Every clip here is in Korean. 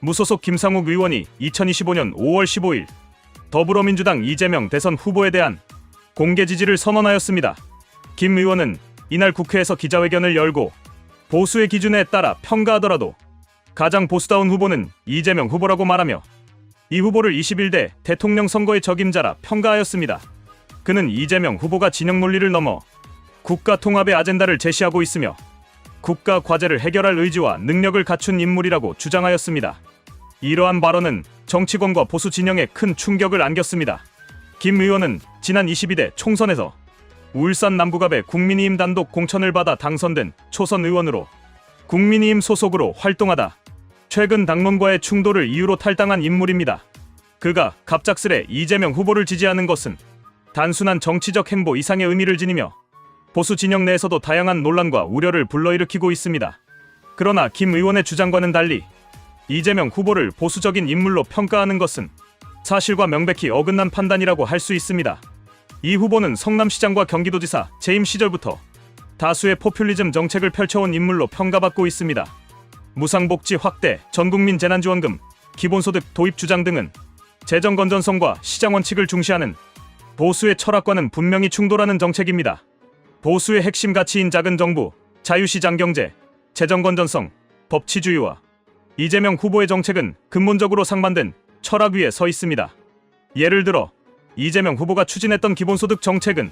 무소속 김상욱 의원이 2025년 5월 15일 더불어민주당 이재명 대선 후보에 대한 공개 지지를 선언하였습니다. 김 의원은 이날 국회에서 기자회견을 열고 보수의 기준에 따라 평가하더라도 가장 보수다운 후보는 이재명 후보라고 말하며 이 후보를 21대 대통령 선거의 적임자라 평가하였습니다. 그는 이재명 후보가 진영 논리를 넘어 국가 통합의 아젠다를 제시하고 있으며 국가 과제를 해결할 의지와 능력을 갖춘 인물이라고 주장하였습니다. 이러한 발언은 정치권과 보수 진영에 큰 충격을 안겼습니다. 김 의원은 지난 22대 총선에서 울산 남구갑의 국민의힘 단독 공천을 받아 당선된 초선 의원으로 국민의힘 소속으로 활동하다 최근 당론과의 충돌을 이유로 탈당한 인물입니다. 그가 갑작스레 이재명 후보를 지지하는 것은 단순한 정치적 행보 이상의 의미를 지니며 보수 진영 내에서도 다양한 논란과 우려를 불러일으키고 있습니다. 그러나 김 의원의 주장과는 달리 이재명 후보를 보수적인 인물로 평가하는 것은 사실과 명백히 어긋난 판단이라고 할 수 있습니다. 이 후보는 성남시장과 경기도지사 재임 시절부터 다수의 포퓰리즘 정책을 펼쳐온 인물로 평가받고 있습니다. 무상복지 확대, 전국민 재난지원금, 기본소득 도입 주장 등은 재정 건전성과 시장 원칙을 중시하는 보수의 철학과는 분명히 충돌하는 정책입니다. 보수의 핵심 가치인 작은 정부, 자유시장 경제, 재정 건전성, 법치주의와 이재명 후보의 정책은 근본적으로 상반된 철학 위에 서 있습니다. 예를 들어 이재명 후보가 추진했던 기본소득 정책은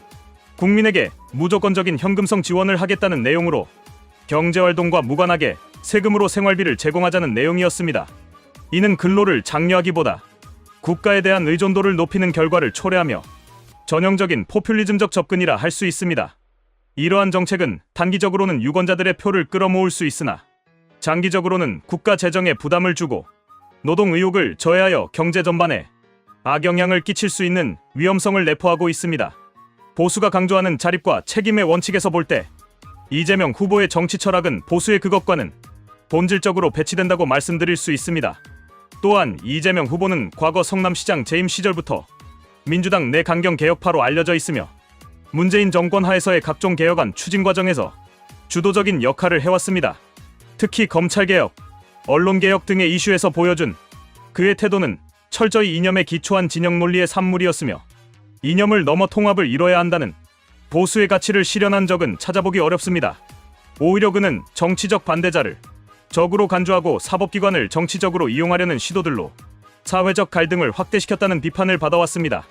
국민에게 무조건적인 현금성 지원을 하겠다는 내용으로 경제활동과 무관하게 세금으로 생활비를 제공하자는 내용이었습니다. 이는 근로를 장려하기보다 국가에 대한 의존도를 높이는 결과를 초래하며 전형적인 포퓰리즘적 접근이라 할 수 있습니다. 이러한 정책은 단기적으로는 유권자들의 표를 끌어모을 수 있으나 장기적으로는 국가 재정에 부담을 주고 노동 의욕을 저해하여 경제 전반에 악영향을 끼칠 수 있는 위험성을 내포하고 있습니다. 보수가 강조하는 자립과 책임의 원칙에서 볼 때 이재명 후보의 정치 철학은 보수의 그것과는 본질적으로 배치된다고 말씀드릴 수 있습니다. 또한 이재명 후보는 과거 성남시장 재임 시절부터 민주당 내 강경개혁파로 알려져 있으며 문재인 정권 하에서의 각종 개혁안 추진 과정에서 주도적인 역할을 해왔습니다. 특히 검찰개혁, 언론개혁 등의 이슈에서 보여준 그의 태도는 철저히 이념에 기초한 진영 논리의 산물이었으며 이념을 넘어 통합을 이뤄야 한다는 보수의 가치를 실현한 적은 찾아보기 어렵습니다. 오히려 그는 정치적 반대자를 적으로 간주하고 사법기관을 정치적으로 이용하려는 시도들로 사회적 갈등을 확대시켰다는 비판을 받아왔습니다.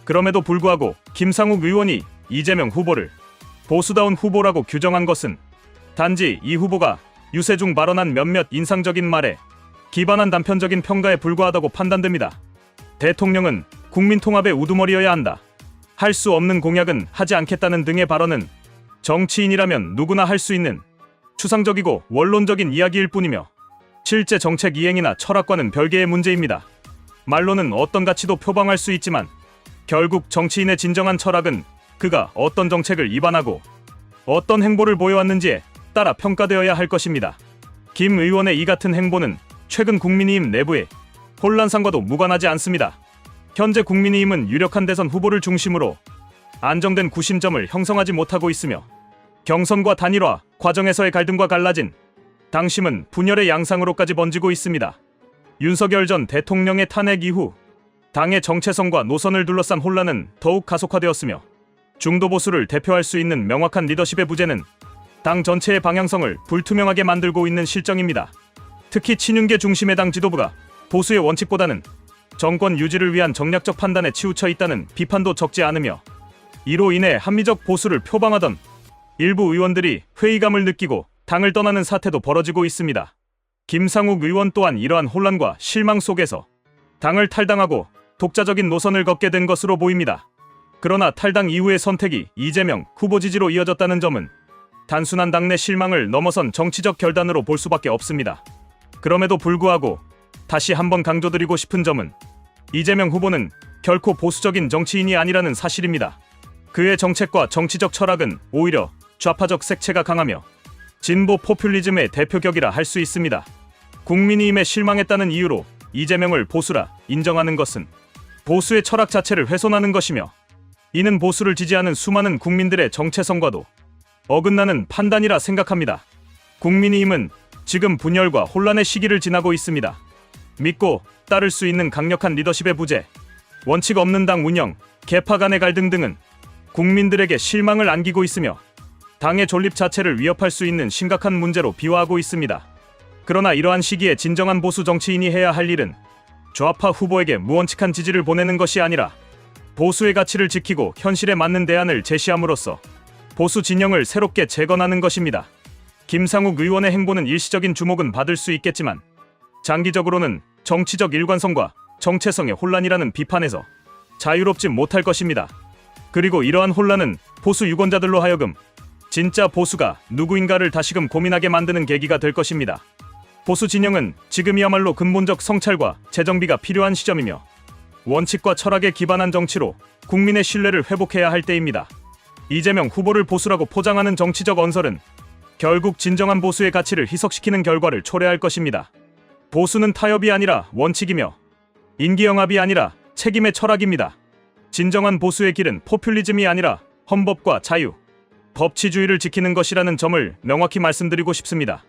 그럼에도 불구하고 김상욱 의원이 이재명 후보를 보수다운 후보라고 규정한 것은 단지 이 후보가 유세 중 발언한 몇몇 인상적인 말에 기반한 단편적인 평가에 불과하다고 판단됩니다. 대통령은 국민 통합의 우두머리여야 한다. 할 수 없는 공약은 하지 않겠다는 등의 발언은 정치인이라면 누구나 할 수 있는 추상적이고 원론적인 이야기일 뿐이며 실제 정책 이행이나 철학과는 별개의 문제입니다. 말로는 어떤 가치도 표방할 수 있지만 결국 정치인의 진정한 철학은 그가 어떤 정책을 입안하고 어떤 행보를 보여왔는지에 따라 평가되어야 할 것입니다. 김 의원의 이 같은 행보는 최근 국민의힘 내부의 혼란상과도 무관하지 않습니다. 현재 국민의힘은 유력한 대선 후보를 중심으로 안정된 구심점을 형성하지 못하고 있으며 경선과 단일화 과정에서의 갈등과 갈라진 당심은 분열의 양상으로까지 번지고 있습니다. 윤석열 전 대통령의 탄핵 이후 당의 정체성과 노선을 둘러싼 혼란은 더욱 가속화되었으며 중도 보수를 대표할 수 있는 명확한 리더십의 부재는 당 전체의 방향성을 불투명하게 만들고 있는 실정입니다. 특히 친윤계 중심의 당 지도부가 보수의 원칙보다는 정권 유지를 위한 정략적 판단에 치우쳐 있다는 비판도 적지 않으며 이로 인해 합리적 보수를 표방하던 일부 의원들이 회의감을 느끼고 당을 떠나는 사태도 벌어지고 있습니다. 김상욱 의원 또한 이러한 혼란과 실망 속에서 당을 탈당하고 독자적인 노선을 걷게 된 것으로 보입니다. 그러나 탈당 이후의 선택이 이재명 후보 지지로 이어졌다는 점은 단순한 당내 실망을 넘어선 정치적 결단으로 볼 수밖에 없습니다. 그럼에도 불구하고 다시 한번 강조드리고 싶은 점은 이재명 후보는 결코 보수적인 정치인이 아니라는 사실입니다. 그의 정책과 정치적 철학은 오히려 좌파적 색채가 강하며 진보 포퓰리즘의 대표격이라 할 수 있습니다. 국민의힘에 실망했다는 이유로 이재명을 보수라 인정하는 것은 보수의 철학 자체를 훼손하는 것이며 이는 보수를 지지하는 수많은 국민들의 정체성과도 어긋나는 판단이라 생각합니다. 국민의힘은 지금 분열과 혼란의 시기를 지나고 있습니다. 믿고 따를 수 있는 강력한 리더십의 부재, 원칙 없는 당 운영, 계파 간의 갈등 등은 국민들에게 실망을 안기고 있으며 당의 존립 자체를 위협할 수 있는 심각한 문제로 비화하고 있습니다. 그러나 이러한 시기에 진정한 보수 정치인이 해야 할 일은 좌파 후보에게 무원칙한 지지를 보내는 것이 아니라 보수의 가치를 지키고 현실에 맞는 대안을 제시함으로써 보수 진영을 새롭게 재건하는 것입니다. 김상욱 의원의 행보는 일시적인 주목은 받을 수 있겠지만 장기적으로는 정치적 일관성과 정체성의 혼란이라는 비판에서 자유롭지 못할 것입니다. 그리고 이러한 혼란은 보수 유권자들로 하여금 진짜 보수가 누구인가를 다시금 고민하게 만드는 계기가 될 것입니다. 보수 진영은 지금이야말로 근본적 성찰과 재정비가 필요한 시점이며 원칙과 철학에 기반한 정치로 국민의 신뢰를 회복해야 할 때입니다. 이재명 후보를 보수라고 포장하는 정치적 언설은 결국 진정한 보수의 가치를 희석시키는 결과를 초래할 것입니다. 보수는 타협이 아니라 원칙이며 인기영합이 아니라 책임의 철학입니다. 진정한 보수의 길은 포퓰리즘이 아니라 헌법과 자유, 법치주의를 지키는 것이라는 점을 명확히 말씀드리고 싶습니다.